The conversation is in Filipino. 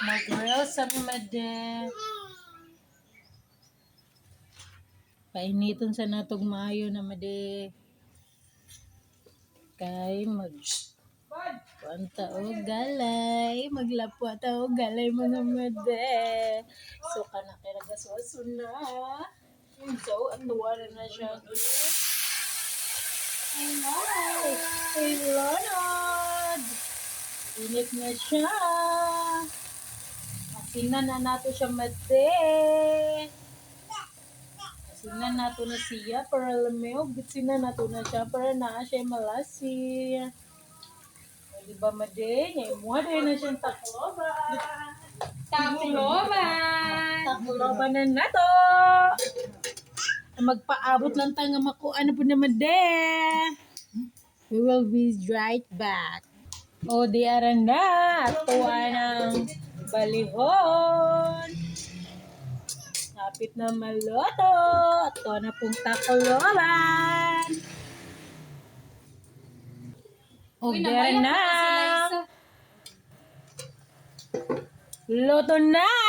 Mag-grill sa made. Painiton sa natog maayo na made. Kay Panta o galay, maglapwa ta o galay mga made. So kana kay nagaswaso na. So atuwa na siya. Ay, Ronald! Init na siya. Asinan na nato siya made. Asinan nato na siya para lamig. Asinan nato na siya para naa siya malasi. Diba made? Ngayon mo din na siyang takloban. Takloban na nato. Magpaabot lang tayo nga makuha na po na made. We will be right back. O di aran na. Tuwa ng balihon. Kapit na maluto. Ito na pong takloban. O di aran na. Luto na!